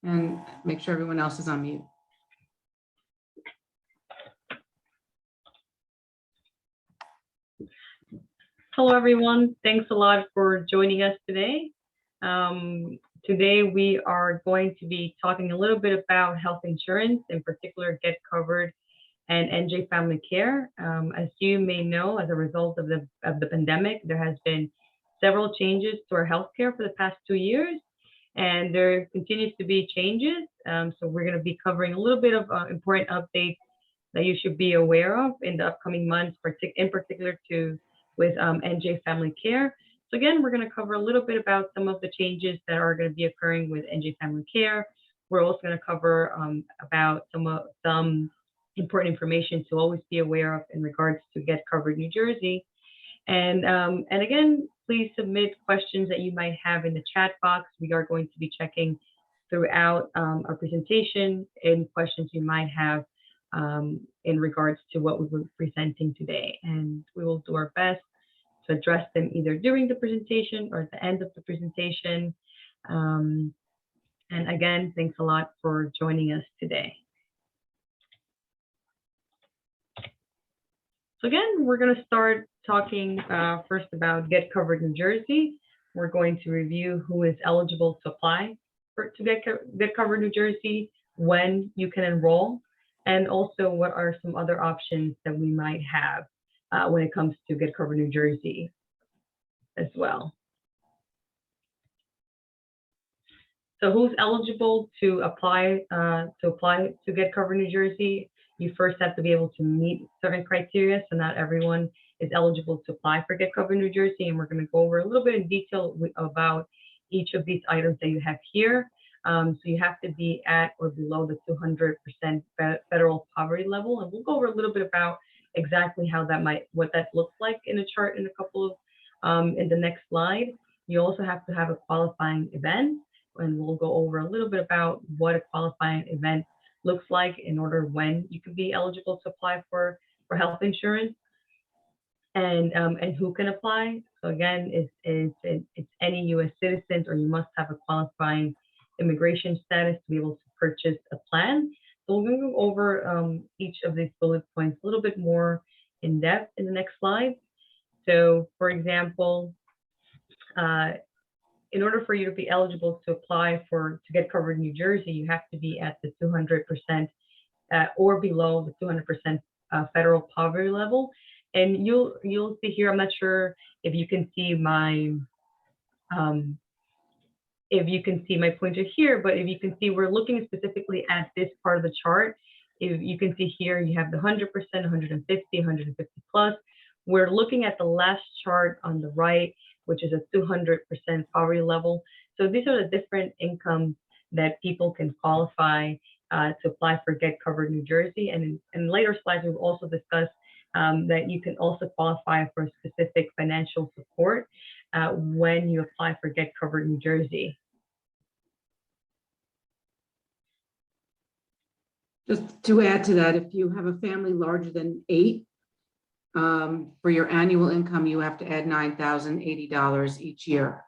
and make sure everyone else is on mute. Hello, everyone. Thanks a lot for joining us today. Today, we are going to be talking a little bit about health insurance, in particular, Get Covered and NJ Family Care. As you may know, as a result of the pandemic, there has been several changes to our healthcare for the past 2 years, and there continues to be changes. So we're going to be covering a little bit of important updates that you should be aware of in the upcoming months, in particular with NJ Family Care. So again, we're going to cover a little bit about some of the changes that are going to be occurring with NJ Family Care. We're also going to cover about some important information to always be aware of in regards to Get Covered New Jersey. And again, please submit questions that you might have in the chat box. We are going to be checking throughout our presentation and questions you might have in regards to what we were presenting today. And we will do our best to address them either during the presentation or at the end of the presentation. And again, thanks a lot for joining us today. So again, we're going to start talking first about Get Covered New Jersey. We're going to review who is eligible to apply to Get Covered New Jersey, when you can enroll, and also what are some other options that we might have when it comes to Get Covered New Jersey as well. So who's eligible to apply to Get Covered New Jersey? You first have to be able to meet certain criteria, so not everyone is eligible to apply for Get Covered New Jersey, and we're going to go over a little bit in detail about each of these items that you have here. So you have to be at or below the 200% federal poverty level, and we'll go over a little bit about exactly what that looks like in a chart in a couple of in the next slide. You also have to have a qualifying event, and we'll go over a little bit about what a qualifying event looks like in order when you can be eligible to apply for health insurance, and who can apply. So again, it's any U.S. citizens, or you must have a qualifying immigration status to be able to purchase a plan. So we're going to go over each of these bullet points a little bit more in depth in the next slide. So for example, in order for you to be eligible to apply to Get Covered in New Jersey, you have to be at the 200% or below the 200% federal poverty level. And you'll see here, I'm not sure if you can see my pointer here, but if you can see, we're looking specifically at this part of the chart. If you can see here, you have the 100%, 150, 150 plus. We're looking at the last chart on the right, which is a 200% poverty level. So these are the different incomes that people can qualify to apply for Get Covered New Jersey. And in later slides, we'll also discuss that you can also qualify for specific financial support when you apply for Get Covered New Jersey. Just to add to that, if you have a family larger than 8, for your annual income, you have to add $9,080 each year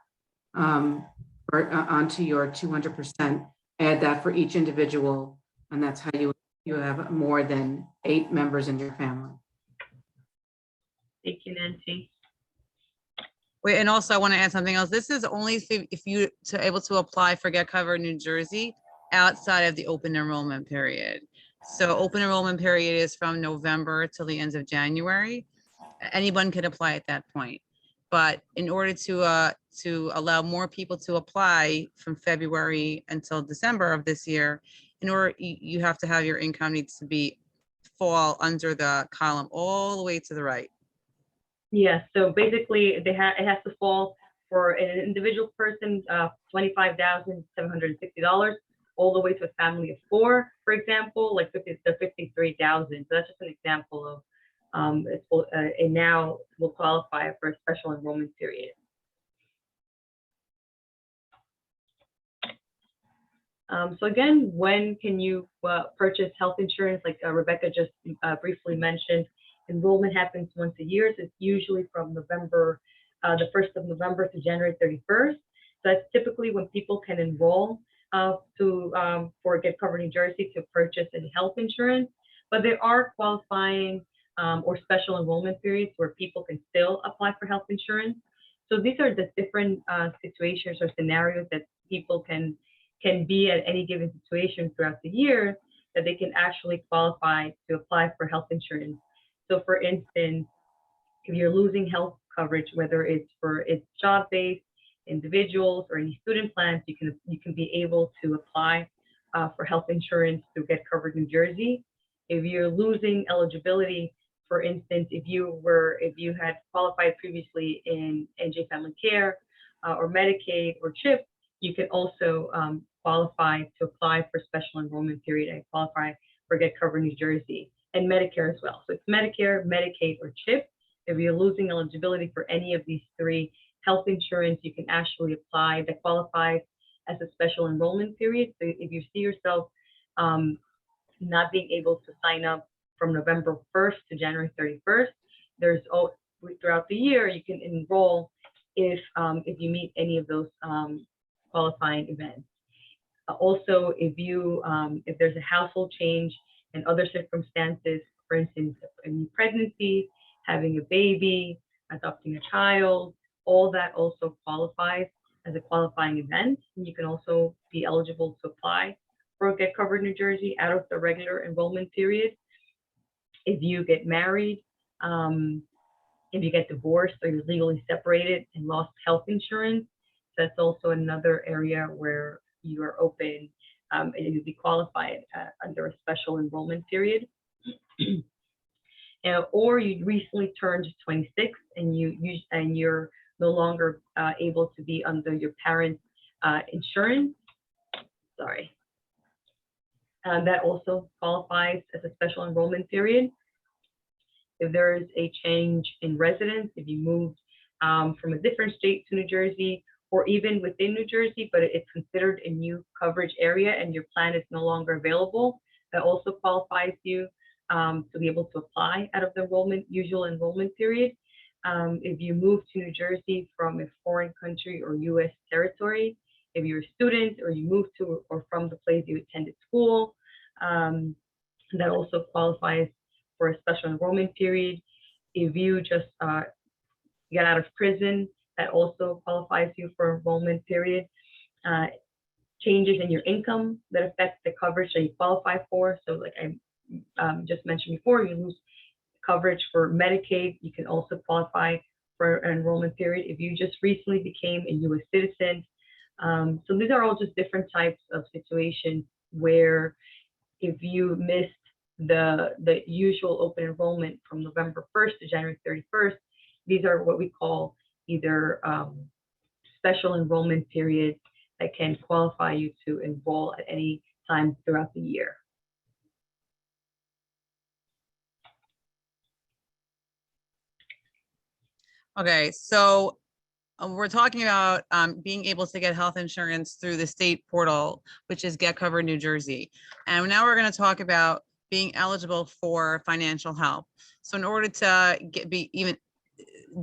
onto your 200%. Add that for each individual, and that's how you have more than 8 members in your family. Thank you, Nancy. Wait, and also I want to add something else. This is only if you able to apply for Get Covered New Jersey outside of the open enrollment period. So open enrollment period is from November till the end of January. Anyone can apply at that point. But in order to allow more people to apply from February until December of this year, you have to have your income needs to fall under the column all the way to the right. Yes, so basically it has to fall for an individual person, $25,760, all the way to a family of 4, for example, like the 53,000. So that's just an example of it now will qualify for a special enrollment period. So again, when can you purchase health insurance? Like Rebecca just briefly mentioned, enrollment happens once a year. So it's usually from November, the 1st of November to January 31st. So that's typically when people can enroll for Get Covered New Jersey to purchase any health insurance, but there are qualifying or special enrollment periods where people can still apply for health insurance. So these are the different situations or scenarios that people can be at any given situation throughout the year that they can actually qualify to apply for health insurance. So for instance, if you're losing health coverage, whether it's job-based, individuals, or any student plans, you can be able to apply for health insurance through Get Covered New Jersey. If you're losing eligibility, for instance, if you had qualified previously in NJ Family Care or Medicaid or CHIP, you can also qualify to apply for special enrollment period and qualify for Get Covered New Jersey and Medicare as well. So it's Medicare, Medicaid, or CHIP. If you're losing eligibility for any of these three health insurance, you can actually apply that qualifies as a special enrollment period. So if you see yourself not being able to sign up from November 1st to January 31st, throughout the year, you can enroll if you meet any of those qualifying events. Also, if there's a household change and other circumstances, for instance, a new pregnancy, having a baby, adopting a child, all that also qualifies as a qualifying event. And you can also be eligible to apply for Get Covered New Jersey out of the regular enrollment period. If you get married, if you get divorced or you're legally separated and lost health insurance, that's also another area where you are open and you'd be qualified under a special enrollment period. Or you recently turned 26 and you're no longer able to be under your parents' insurance. Sorry. That also qualifies as a special enrollment period. If there is a change in residence, if you moved from a different state to New Jersey, or even within New Jersey, but it's considered a new coverage area and your plan is no longer available, that also qualifies you to be able to apply out of the usual enrollment period. If you move to New Jersey from a foreign country or U.S. territory, if you're a student or you move to or from the place you attended school, that also qualifies for a special enrollment period. If you just get out of prison, that also qualifies you for enrollment period. Changes in your income that affect the coverage that you qualify for. So like I just mentioned before, you lose coverage for Medicaid, you can also qualify for an enrollment period if you just recently became a U.S. citizen. So these are all just different types of situations where if you missed the usual open enrollment from November 1st to January 31st, these are what we call either special enrollment periods that can qualify you to enroll at any time throughout the year. Okay, so we're talking about being able to get health insurance through the state portal, which is Get Covered New Jersey. And now we're going to talk about being eligible for financial help. So in order to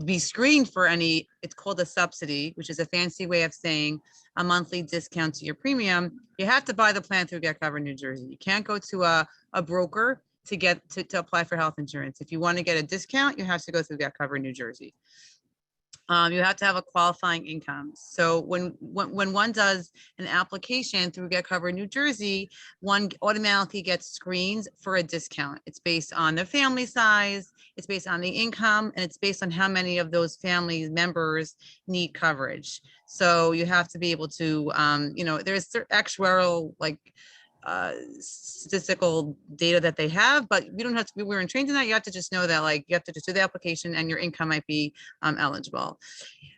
be screened for any, it's called a subsidy, which is a fancy way of saying a monthly discount to your premium, you have to buy the plan through Get Covered New Jersey. You can't go to a broker to apply for health insurance. If you want to get a discount, you have to go through Get Covered New Jersey. You have to have a qualifying income. So when one does an application through Get Covered New Jersey, one automatically gets screened for a discount. It's based on the family size, it's based on the income, and it's based on how many of those family members need coverage. So you have to be able to, there's actuarial statistical data that they have, but we don't have to be wearing trained in that. You have to just know that you have to just do the application and your income might be eligible.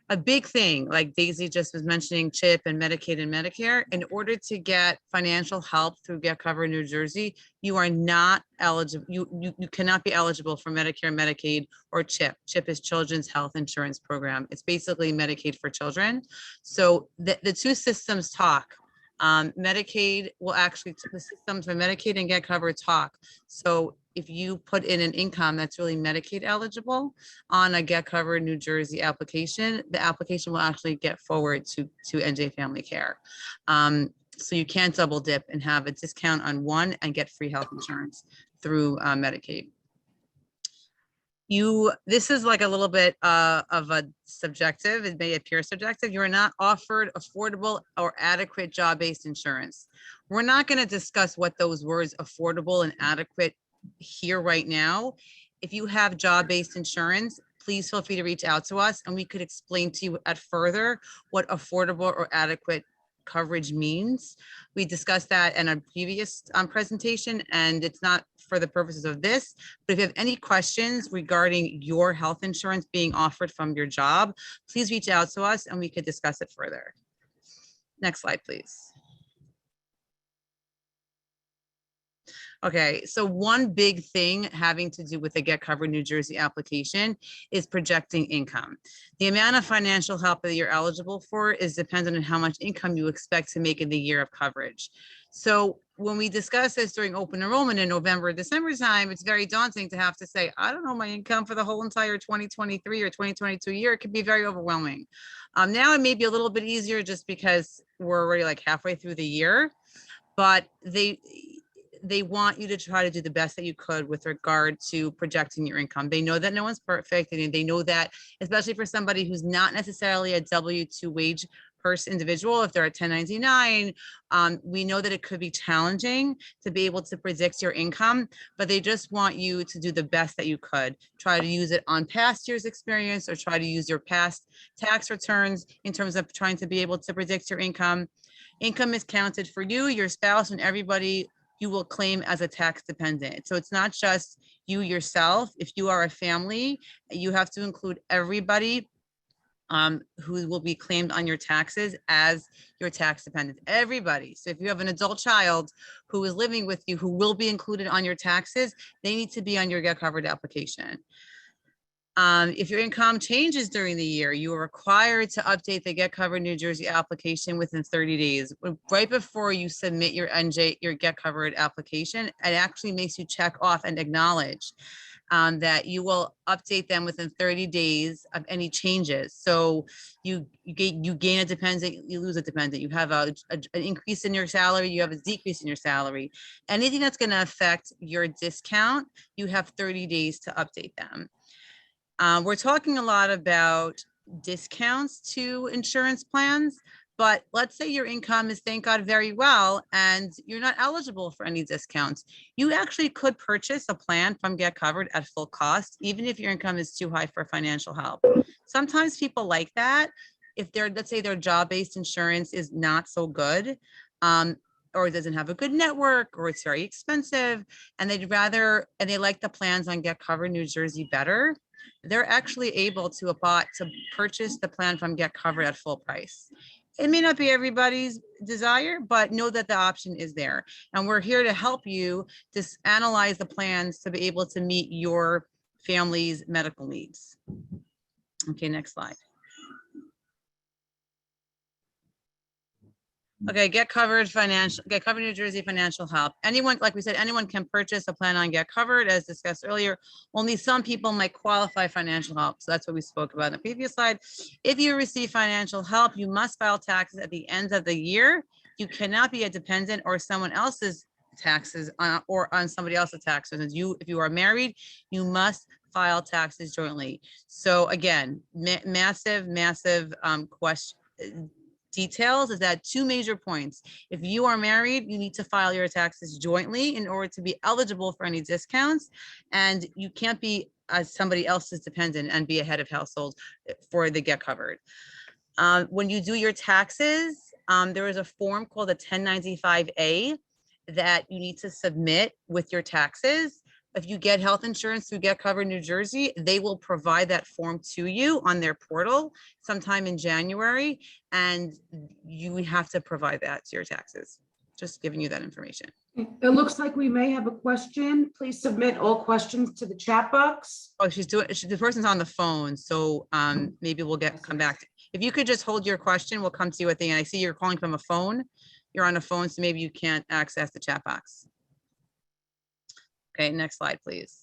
A big thing, like Daisy just was mentioning, CHIP and Medicaid and Medicare, in order to get financial help through Get Covered New Jersey, you are not eligible. You cannot be eligible for Medicare, Medicaid, or CHIP. CHIP is Children's Health Insurance Program. It's basically Medicaid for children. So the two systems talk. Medicaid will actually, the systems for Medicaid and Get Covered talk. So if you put in an income that's really Medicaid eligible on a Get Covered New Jersey application, the application will actually get forward to NJ Family Care. So you can't double dip and have a discount on one and get free health insurance through Medicaid. This is like a little bit of a subjective, it may appear subjective. You are not offered affordable or adequate job-based insurance. We're not going to discuss what those words affordable and adequate here right now. If you have job-based insurance, please feel free to reach out to us and we could explain to you at further what affordable or adequate coverage means. We discussed that in a previous presentation, and it's not for the purposes of this, but if you have any questions regarding your health insurance being offered from your job, please reach out to us and we could discuss it further. Next slide, please. Okay, so one big thing having to do with the Get Covered New Jersey application is projecting income. The amount of financial help that you're eligible for is dependent on how much income you expect to make in the year of coverage. So when we discuss this during open enrollment in November, December time, it's very daunting to have to say, I don't know my income for the whole entire 2023 or 2022 year. It can be very overwhelming. Now it may be a little bit easier just because we're already like halfway through the year, but they want you to try to do the best that you could with regard to projecting your income. They know that no one's perfect, and they know that, especially for somebody who's not necessarily a W-2 wage person individual, if they're at 1099, we know that it could be challenging to be able to predict your income, but they just want you to do the best that you could. Try to use it on past year's experience or try to use your past tax returns in terms of trying to be able to predict your income. Income is counted for you, your spouse, and everybody you will claim as a tax dependent. So it's not just you yourself. If you are a family, you have to include everybody who will be claimed on your taxes as your tax dependent, everybody. So if you have an adult child who is living with you, who will be included on your taxes, they need to be on your Get Covered application. If your income changes during the year, you are required to update the Get Covered New Jersey application within 30 days. Right before you submit your your Get Covered application, it actually makes you check off and acknowledge that you will update them within 30 days of any changes. So you gain a dependent, you lose a dependent, you have an increase in your salary, you have a decrease in your salary. Anything that's going to affect your discount, you have 30 days to update them. We're talking a lot about discounts to insurance plans, but let's say your income is, thank God, very well, and you're not eligible for any discounts. You actually could purchase a plan from Get Covered at full cost, even if your income is too high for financial help. Sometimes people like that. If let's say their job-based insurance is not so good, or it doesn't have a good network, or it's very expensive, and they like the plans on Get Covered New Jersey better, they're actually able to purchase the plan from Get Covered at full price. It may not be everybody's desire, but know that the option is there. And we're here to help you just analyze the plans to be able to meet your family's medical needs. Okay, next slide. Okay, Get Covered New Jersey financial help. Anyone, like we said, anyone can purchase a plan on Get Covered, as discussed earlier. Only some people might qualify financial help. So that's what we spoke about in the previous slide. If you receive financial help, you must file taxes at the end of the year. You cannot be a dependent or someone else's taxes or on somebody else's taxes. If you are married, you must file taxes jointly. So again, massive question. Details is that two major points. If you are married, you need to file your taxes jointly in order to be eligible for any discounts, and you can't be as somebody else's dependent and be a head of household for the Get Covered. When you do your taxes, there is a form called a 1095A that you need to submit with your taxes. If you get health insurance through Get Covered New Jersey, they will provide that form to you on their portal sometime in January, and you have to provide that to your taxes. Just giving you that information. It looks like we may have a question. Please submit all questions to the chat box. Oh, the person's on the phone, so maybe we'll come back. If you could just hold your question, we'll come to you at the end. I see you're calling from a phone. You're on a phone, so maybe you can't access the chat box. Okay, next slide, please.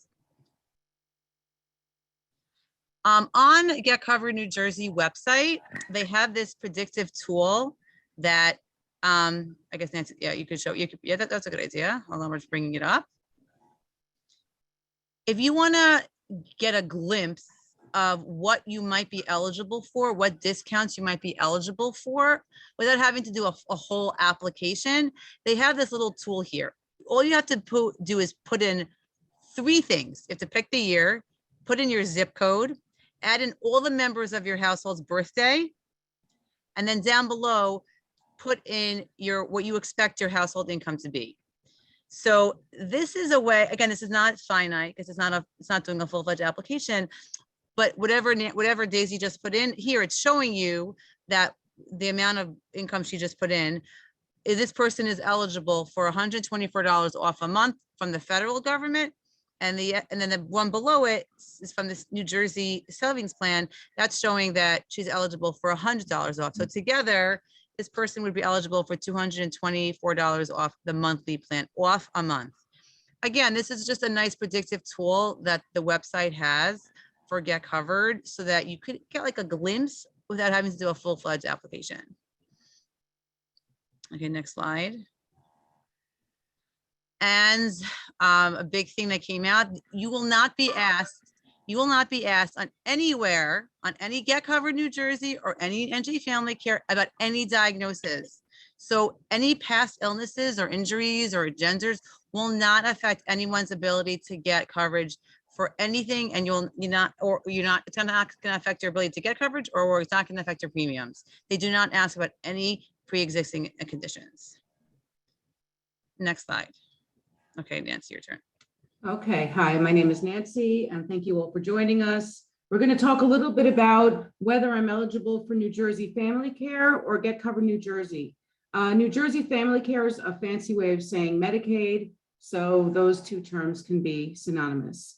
On Get Covered New Jersey website, they have this predictive tool that I guess Nancy, yeah, you could show, yeah, that's a good idea. Hold on, we're just bringing it up. If you want to get a glimpse of what you might be eligible for, what discounts you might be eligible for, without having to do a whole application, they have this little tool here. All you have to do is put in 3 things. You have to pick the year, put in your zip code, add in all the members of your household's birthday, and then down below, put in what you expect your household income to be. So this is a way, again, this is not finite because it's not doing a full-fledged application, but whatever Daisy just put in here, it's showing you that the amount of income she just put in, this person is eligible for $124 off a month from the federal government. And then the one below it is from this New Jersey savings plan. That's showing that she's eligible for $100 off. So together, this person would be eligible for $224 off the monthly plan, off a month. Again, this is just a nice predictive tool that the website has for Get Covered so that you could get like a glimpse without having to do a full-fledged application. Okay, next slide. And a big thing that came out, you will not be asked on anywhere, on any Get Covered New Jersey or any NJ Family Care about any diagnosis. So any past illnesses or injuries or genders will not affect anyone's ability to get coverage for anything, and it's not going to affect your ability to get coverage, or it's not going to affect your premiums. They do not ask about any pre-existing conditions. Next slide. Okay, Nancy, your turn. Okay, hi, my name is Nancy, and thank you all for joining us. We're going to talk a little bit about whether I'm eligible for New Jersey Family Care or Get Covered New Jersey. New Jersey Family Care is a fancy way of saying Medicaid, so those 2 terms can be synonymous.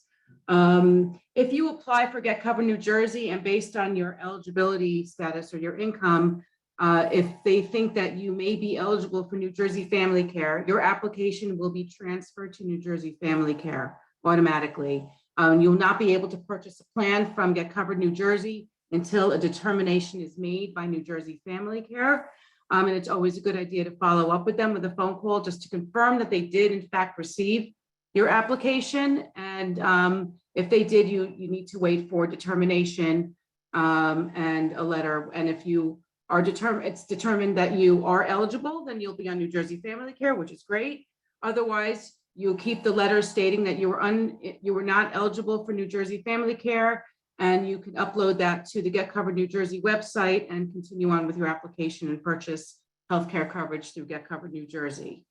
If you apply for Get Covered New Jersey and based on your eligibility status or your income, if they think that you may be eligible for New Jersey Family Care, your application will be transferred to New Jersey Family Care automatically. You'll not be able to purchase a plan from Get Covered New Jersey until a determination is made by New Jersey Family Care. And it's always a good idea to follow up with them with a phone call just to confirm that they did in fact receive your application. And if they did, you need to wait for determination and a letter. And if you are it's determined that you are eligible, then you'll be on New Jersey Family Care, which is great. Otherwise, you'll keep the letter stating that you were not eligible for New Jersey Family Care, and you can upload that to the Get Covered New Jersey website and continue on with your application and purchase healthcare coverage through Get Covered New Jersey.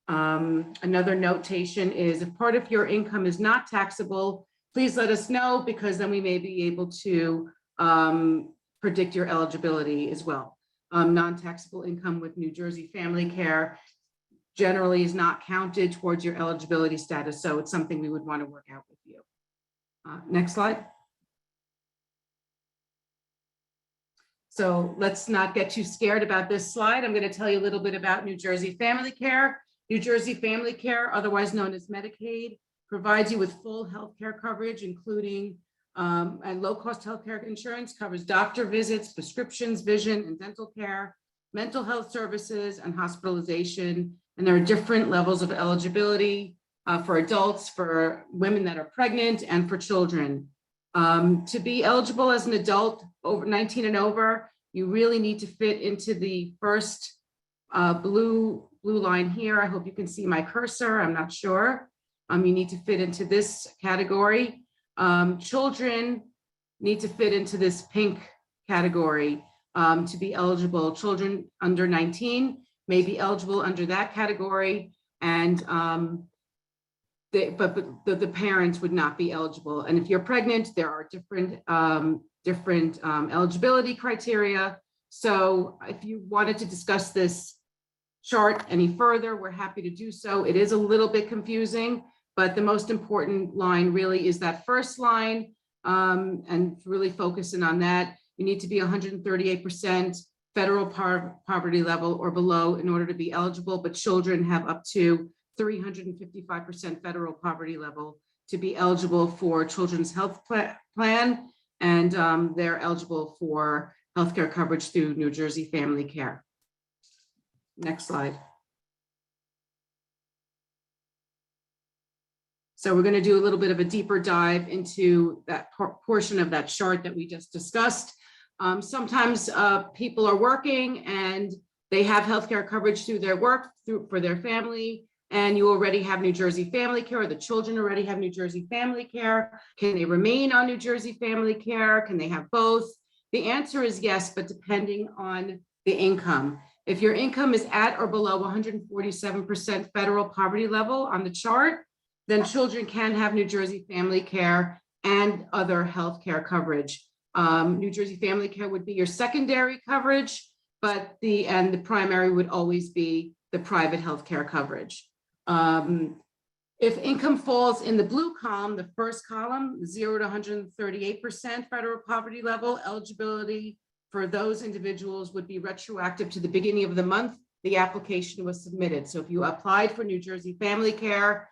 Another notation is if part of your income is not taxable, please let us know, because then we may be able to predict your eligibility as well. Non-taxable income with New Jersey Family Care generally is not counted towards your eligibility status, so it's something we would want to work out with you. Next slide. So let's not get too scared about this slide. I'm going to tell you a little bit about New Jersey Family Care. New Jersey Family Care, otherwise known as Medicaid, provides you with full health care coverage, including and low-cost healthcare insurance, covers doctor visits, prescriptions, vision and dental care, mental health services, and hospitalization. And there are different levels of eligibility for adults, for women that are pregnant, and for children. To be eligible as an adult over 19 and over, you really need to fit into the first blue line here. I hope you can see my cursor. I'm not sure. You need to fit into this category. Children need to fit into this pink category to be eligible. Children under 19 may be eligible under that category, and the parents would not be eligible. And if you're pregnant, there are different eligibility criteria. So if you wanted to discuss this chart any further, we're happy to do so. It is a little bit confusing, but the most important line really is that first line, and really focusing on that. You need to be 138% federal poverty level or below in order to be eligible, but children have up to 355% federal poverty level to be eligible for children's health plan, and they're eligible for healthcare coverage through New Jersey Family Care. Next slide. So we're going to do a little bit of a deeper dive into that portion of that chart that we just discussed. Sometimes people are working and they have healthcare coverage through their work, for their family, and you already have New Jersey FamilyCare, or the children already have New Jersey FamilyCare. Can they remain on New Jersey FamilyCare? Can they have both? The answer is yes, but depending on the income. If your income is at or below 147% federal poverty level on the chart, then children can have New Jersey FamilyCare and other health care coverage. New Jersey FamilyCare would be your secondary coverage, but the primary would always be the private health care coverage. If income falls in the blue column, the first column, 0 to 138% federal poverty level, eligibility for those individuals would be retroactive to the beginning of the month the application was submitted. So if you applied for New Jersey FamilyCare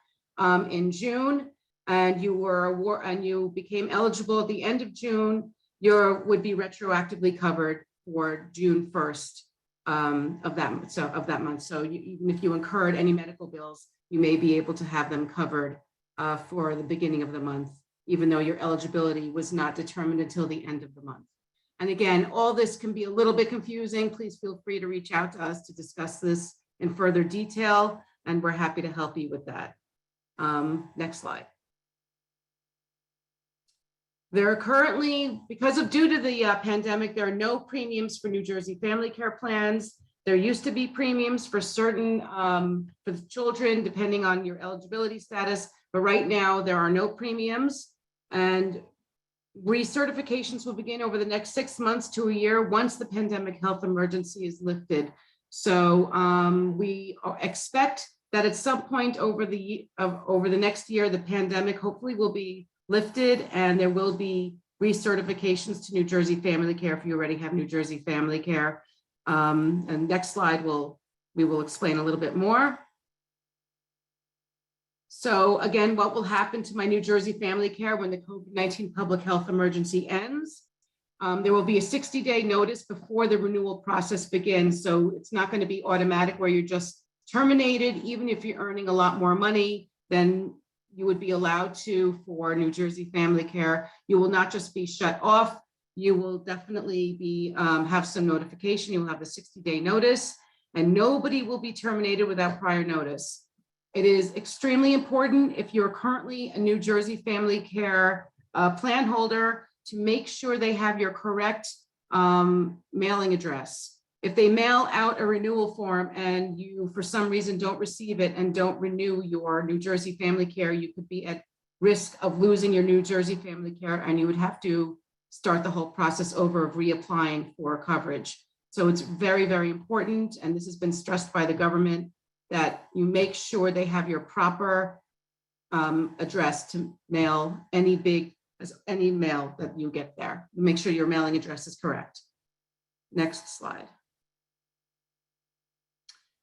in June, and you became eligible at the end of June, you would be retroactively covered for June 1st of that month. So even if you incurred any medical bills, you may be able to have them covered for the beginning of the month, even though your eligibility was not determined until the end of the month. And again, all this can be a little bit confusing. Please feel free to reach out to us to discuss this in further detail, and we're happy to help you with that. Next slide. There are currently, due to the pandemic, there are no premiums for New Jersey FamilyCare plans. There used to be premiums for certain, for the children, depending on your eligibility status, but right now there are no premiums, and recertifications will begin over the next 6 months to a year once the pandemic health emergency is lifted. So we expect that at some point over the next year, the pandemic hopefully will be lifted, and there will be recertifications to New Jersey FamilyCare if you already have New Jersey FamilyCare. And next slide we will explain a little bit more. So again, what will happen to my New Jersey FamilyCare when the COVID-19 public health emergency ends? There will be a 60-day notice before the renewal process begins. So it's not going to be automatic where you're just terminated. Even if you're earning a lot more money than you would be allowed to for New Jersey FamilyCare, you will not just be shut off. You will definitely be have some notification. You will have a 60-day notice, and nobody will be terminated without prior notice. It is extremely important, if you're currently a New Jersey FamilyCare plan holder, to make sure they have your correct mailing address. If they mail out a renewal form and you, for some reason, don't receive it and don't renew your New Jersey FamilyCare, you could be at risk of losing your New Jersey FamilyCare, and you would have to start the whole process over of reapplying for coverage. So it's very, very important, and this has been stressed by the government, that you make sure they have your proper address to mail any mail that you get there. Make sure your mailing address is correct. Next slide.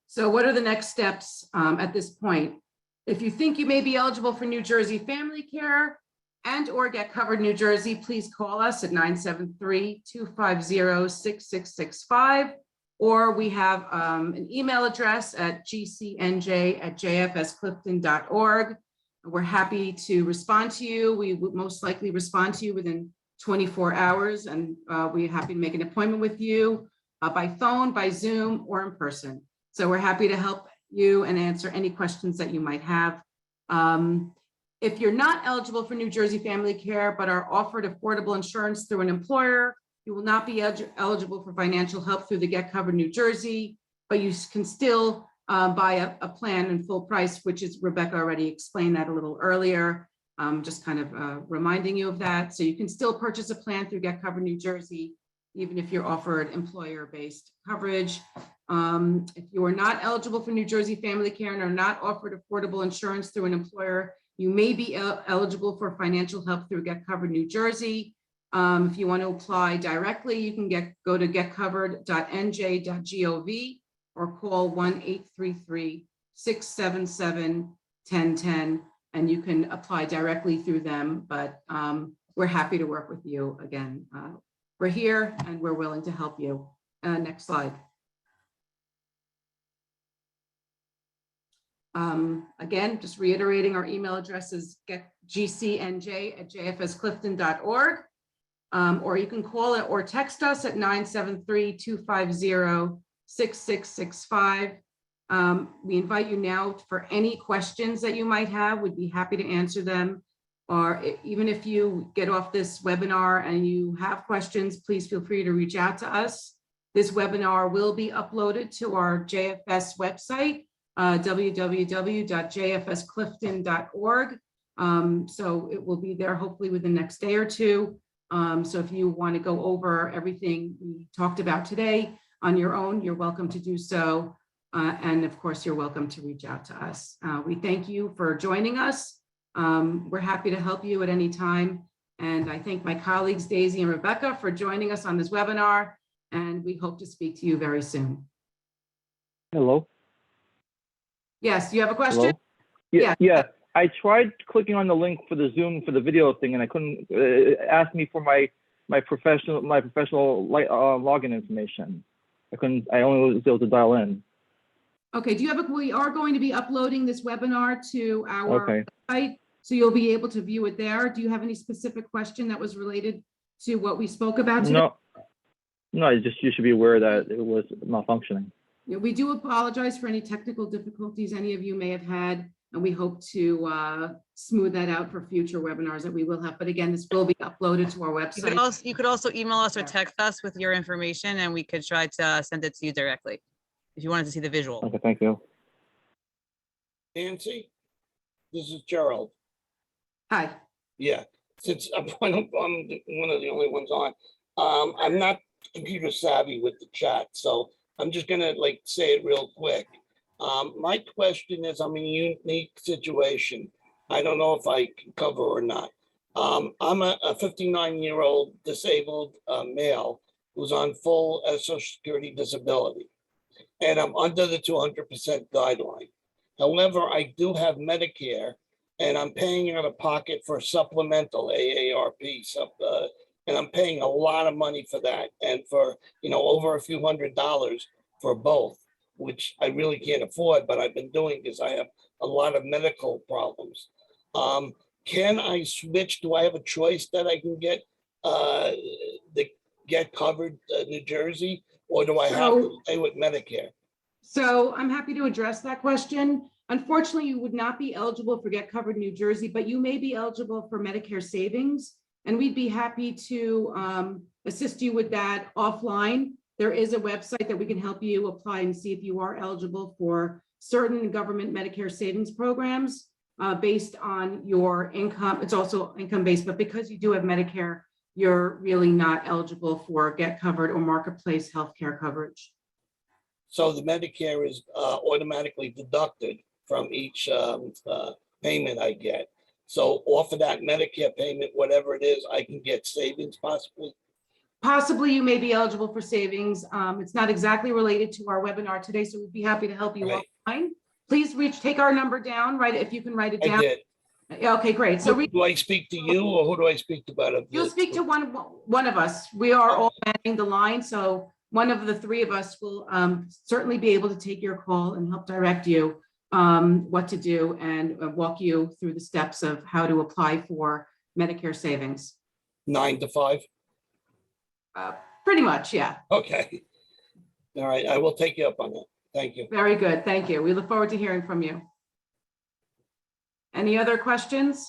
So what are the next steps at this point? If you think you may be eligible for New Jersey FamilyCare and or get covered New Jersey, please call us at 973-250-6665. Or we have an email address at gcnj@jfsclifton.org. We're happy to respond to you. We would most likely respond to you within 24 hours, and we're happy to make an appointment with you by phone, by Zoom, or in person. So we're happy to help you and answer any questions that you might have. If you're not eligible for New Jersey FamilyCare but are offered affordable insurance through an employer, you will not be eligible for financial help through the Get Covered New Jersey, but you can still buy a plan in full price, which is, Rebecca already explained that a little earlier, just kind of reminding you of that. So you can still purchase a plan through Get Covered New Jersey, even if you're offered employer-based coverage. If you are not eligible for New Jersey FamilyCare and are not offered affordable insurance through an employer, you may be eligible for financial help through Get Covered New Jersey. If you want to apply directly, you can go to getcovered.nj.gov or call 1-833-677-1010, and you can apply directly through them, but we're happy to work with you again. We're here and we're willing to help you. Next slide. Again, just reiterating, our email address is gcnj@jfsclifton.org. Or you can call it or text us at 973-250-6665. We invite you now for any questions that you might have. We'd be happy to answer them. Or even if you get off this webinar and you have questions, please feel free to reach out to us. This webinar will be uploaded to our JFS website, www.jfsclifton.org. So it will be there hopefully within the next day or two. So if you want to go over everything we talked about today on your own, you're welcome to do so. And of course, you're welcome to reach out to us. We thank you for joining us. We're happy to help you at any time. And I thank my colleagues, Daisy and Rebecca, for joining us on this webinar. And we hope to speak to you very soon. Hello? Yes, you have a question? Hello? Yeah. I tried clicking on the link for the Zoom for the video thing, and I couldn't. It asked me for my professional login information. I only was able to dial in. Okay. We are going to be uploading this webinar to our website, so you'll be able to view it there. Do you have any specific question that was related to what we spoke about today? No. You should be aware that it was malfunctioning. Yeah, we do apologize for any technical difficulties any of you may have had, and we hope to smooth that out for future webinars that we will have. But again, this will be uploaded to our website. You could also email us or text us with your information, and we could try to send it to you directly if you wanted to see the visual. Okay, thank you. Nancy, this is Gerald. Hi. Yeah, since I'm one of the only ones on, I'm not computer savvy with the chat, so I'm just gonna say it real quick. My question is, I'm in a unique situation. I don't know if I can cover or not. I'm a 59-year-old disabled male who's on full Social Security disability, and I'm under the 200% guideline. However, I do have Medicare, and I'm paying out of pocket for supplemental AARP, and I'm paying a lot of money for that, and for over a few $100s for both, which I really can't afford, but I've been doing because I have a lot of medical problems. Can I switch? Do I have a choice that I can get covered New Jersey, or do I have to stay with Medicare? So I'm happy to address that question. Unfortunately, you would not be eligible for Get Covered New Jersey, but you may be eligible for Medicare savings, and we'd be happy to assist you with that offline. There is a website that we can help you apply and see if you are eligible for certain government Medicare savings programs based on your income. It's also income-based, but because you do have Medicare, you're really not eligible for Get Covered or Marketplace healthcare coverage. So the Medicare is automatically deducted from each payment I get. So off of that Medicare payment, whatever it is, I can get savings possibly? Possibly you may be eligible for savings. It's not exactly related to our webinar today, so we'd be happy to help you offline. Please take our number down, if you can write it down. I did. Okay, great. So do I speak to you, or who do I speak to about it? You'll speak to one of us. We are all manning the line, so one of the three of us will certainly be able to take your call and help direct you what to do and walk you through the steps of how to apply for Medicare savings. 9 to 5? Pretty much, yeah. Okay. All right, I will take you up on that. Thank you. Very good, thank you. We look forward to hearing from you. Any other questions?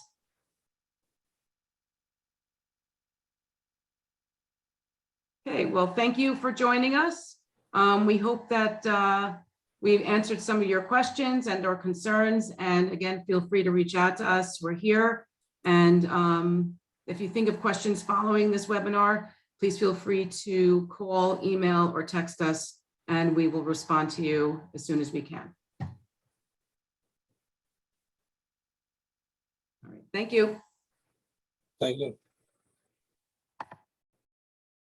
Okay, well, thank you for joining us. We hope that we've answered some of your questions and or concerns. And again, feel free to reach out to us. We're here. And if you think of questions following this webinar, please feel free to call, email, or text us, and we will respond to you as soon as we can. All right, thank you. Thank you.